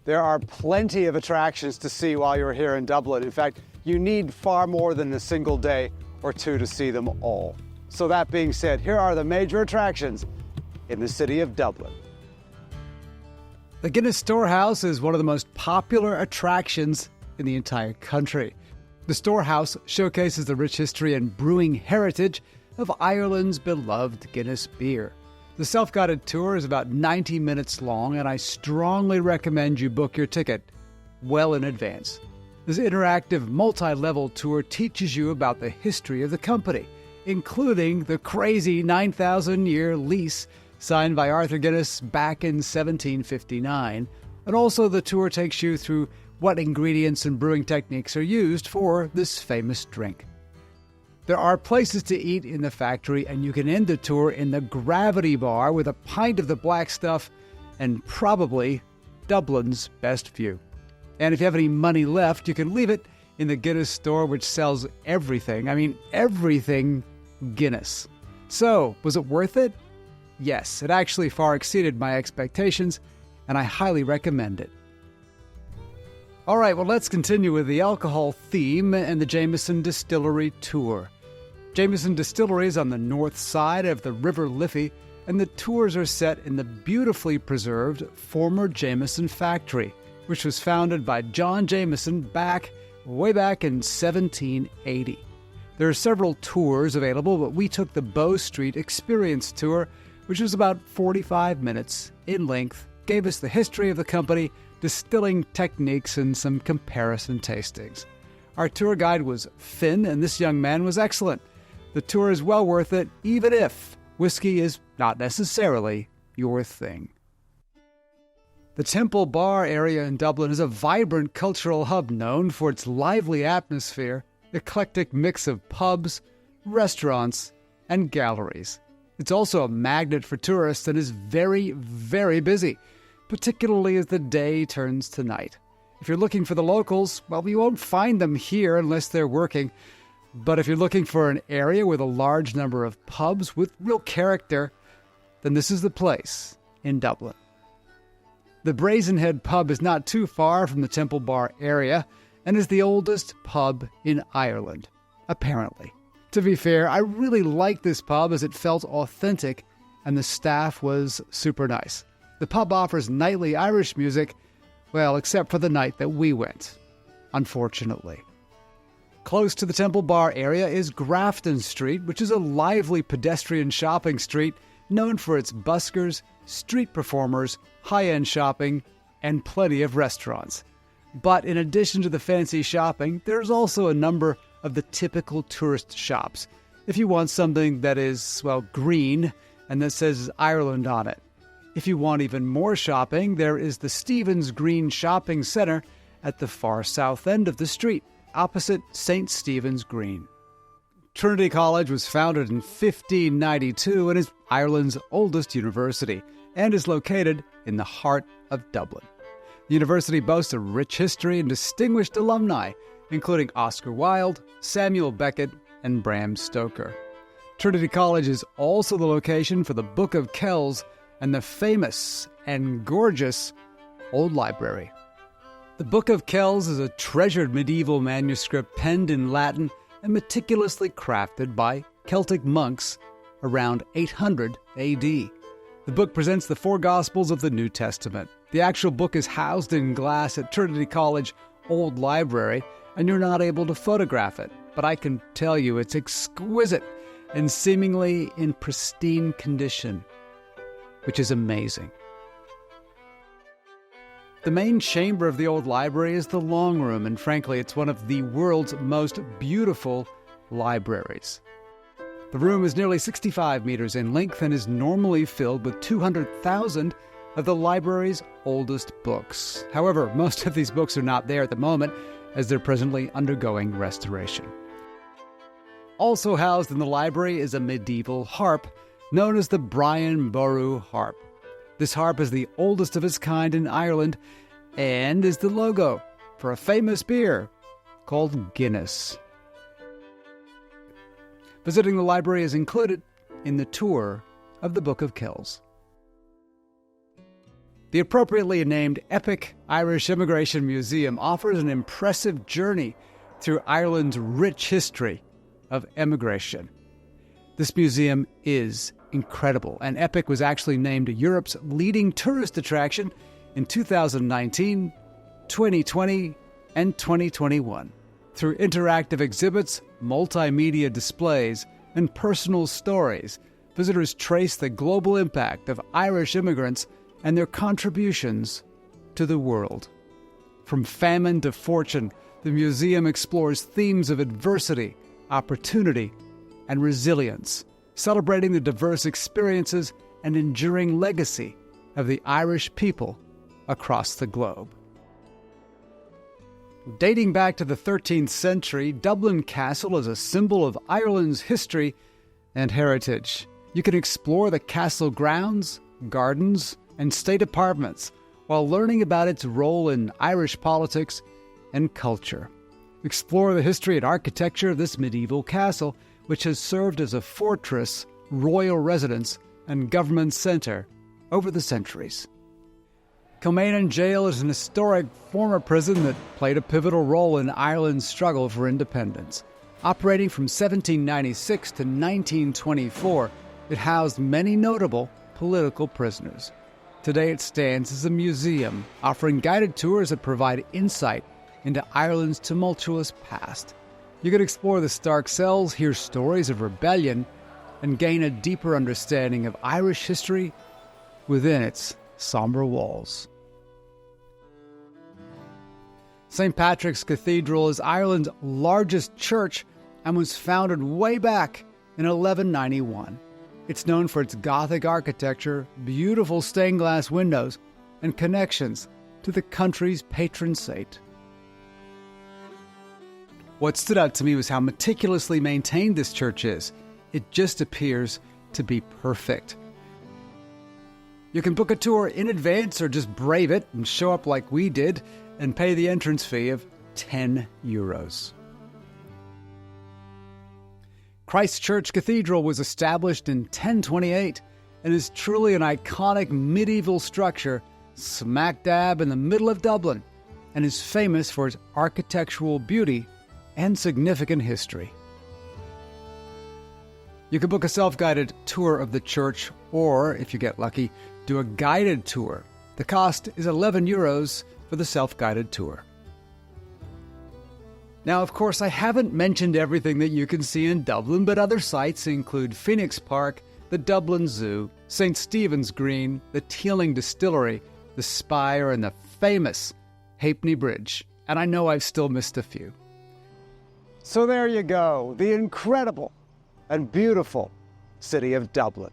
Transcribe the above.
There are plenty of attractions to see while you're here in Dublin. In fact, you need far more than a single day or two to see them all. So that being said, here are the major attractions in the city of Dublin. The Guinness Storehouse is one of the most popular attractions in the entire country. The Storehouse showcases the rich history and brewing heritage of Ireland's beloved Guinness beer. The self-guided tour is about 90 minutes long, and I strongly recommend you book your ticket well in advance. This interactive, multi-level tour teaches you about the history of the company, including the crazy 9,000-year lease signed by Arthur Guinness back in 1759, and also the tour takes you through what ingredients and brewing techniques are used for this famous drink. There are places to eat in the factory, and you can end the tour in the Gravity Bar with a pint of the black stuff and probably Dublin's best view. And if you have any money left, you can leave it in the Guinness store, which sells everything. I mean, everything Guinness. So, was it worth it? Yes, it actually far exceeded my expectations, and I highly recommend it. All right, well, let's continue with the alcohol theme and the Jameson Distillery tour. Jameson Distillery is on the north side of the River Liffey, and the tours are set in the beautifully preserved former Jameson factory, which was founded by John Jameson way back in 1780. There are several tours available, but we took the Bow Street Experience Tour, which was about 45 minutes in length, gave us the history of the company, distilling techniques, and some comparison tastings. Our tour guide was Finn, and this young man was excellent. The tour is well worth it, even if whiskey is not necessarily your thing. The Temple Bar area in Dublin is a vibrant cultural hub known for its lively atmosphere, eclectic mix of pubs, restaurants, and galleries. It's also a magnet for tourists and is very, very busy, particularly as the day turns to night. If you're looking for the locals, well, you won't find them here unless they're working. But if you're looking for an area with a large number of pubs with real character, then this is the place in Dublin. The Brazenhead pub is not too far from the Temple Bar area and is the oldest pub in Ireland, apparently. To be fair, I really liked this pub as it felt authentic and the staff was super nice. The pub offers nightly Irish music, well, except for the night that we went, unfortunately. Close to the Temple Bar area is Grafton Street, which is a lively pedestrian shopping street known for its buskers, street performers, high-end shopping, and plenty of restaurants. But in addition to the fancy shopping, there's also a number of the typical tourist shops, if you want something that is, well, green and that says Ireland on it. If you want even more shopping, there is the Stephen's Green Shopping Centre at the far south end of the street, opposite St. Stephen's Green. Trinity College was founded in 1592 and is Ireland's oldest university and is located in the heart of Dublin. The university boasts a rich history and distinguished alumni, including Oscar Wilde, Samuel Beckett, and Bram Stoker. Trinity College is also the location for the Book of Kells and the famous and gorgeous Old Library. The Book of Kells is a treasured medieval manuscript penned in Latin and meticulously crafted by Celtic monks around 800 AD. The book presents the four Gospels of the New Testament. The actual book is housed in glass at Trinity College Old Library, and you're not able to photograph it, but I can tell you it's exquisite and seemingly in pristine condition, which is amazing. The main chamber of the old library is the long room, and frankly, it's one of the world's most beautiful libraries. The room is nearly 65 meters in length and is normally filled with 200,000 of the library's oldest books. However, most of these books are not there at the moment, as they're presently undergoing restoration. Also housed in the library is a medieval harp known as the Brian Boru harp. This harp is the oldest of its kind in Ireland and is the logo for a famous beer called Guinness. Visiting the library is included in the tour of the Book of Kells. The appropriately named Epic Irish Immigration Museum offers an impressive journey through Ireland's rich history of immigration. This museum is incredible, and Epic was actually named Europe's leading tourist attraction in 2019, 2020, and 2021. Through interactive exhibits, multimedia displays, and personal stories, visitors trace the global impact of Irish immigrants and their contributions to the world. From famine to fortune, the museum explores themes of adversity, opportunity, and resilience, celebrating the diverse experiences and enduring legacy of the Irish people across the globe. Dating back to the 13th century, Dublin Castle is a symbol of Ireland's history and heritage. You can explore the castle grounds, gardens, and state apartments while learning about its role in Irish politics and culture. Explore the history and architecture of this medieval castle, which has served as a fortress, royal residence, and government centre over the centuries. Kilmainham Jail is an historic former prison that played a pivotal role in Ireland's struggle for independence. Operating from 1796 to 1924, it housed many notable political prisoners. Today it stands as a museum, offering guided tours that provide insight into Ireland's tumultuous past. You can explore the stark cells, hear stories of rebellion, and gain a deeper understanding of Irish history within its somber walls. St. Patricks Cathedral is Ireland's largest church and was founded way back in 1191. It's known for its Gothic architecture, beautiful stained glass windows, and connections to the country's patron saint. What stood out to me was how meticulously maintained this church is. It just appears to be perfect. You can book a tour in advance or just brave it and show up like we did and pay the entrance fee of €10. Christ Church Cathedral was established in 1028 and is truly an iconic medieval structure smack dab in the middle of Dublin and is famous for its architectural beauty and significant history. You can book a self-guided tour of the church or, if you get lucky, do a guided tour. The cost is €11 for the self-guided tour. Now, of course, I haven't mentioned everything that you can see in Dublin, but other sites include Phoenix Park, the Dublin Zoo, St. Stephen's Green, the Teeling Distillery, the Spire, and the famous Halfpenny Bridge. And I know I've still missed a few. So there you go, the incredible and beautiful city of Dublin.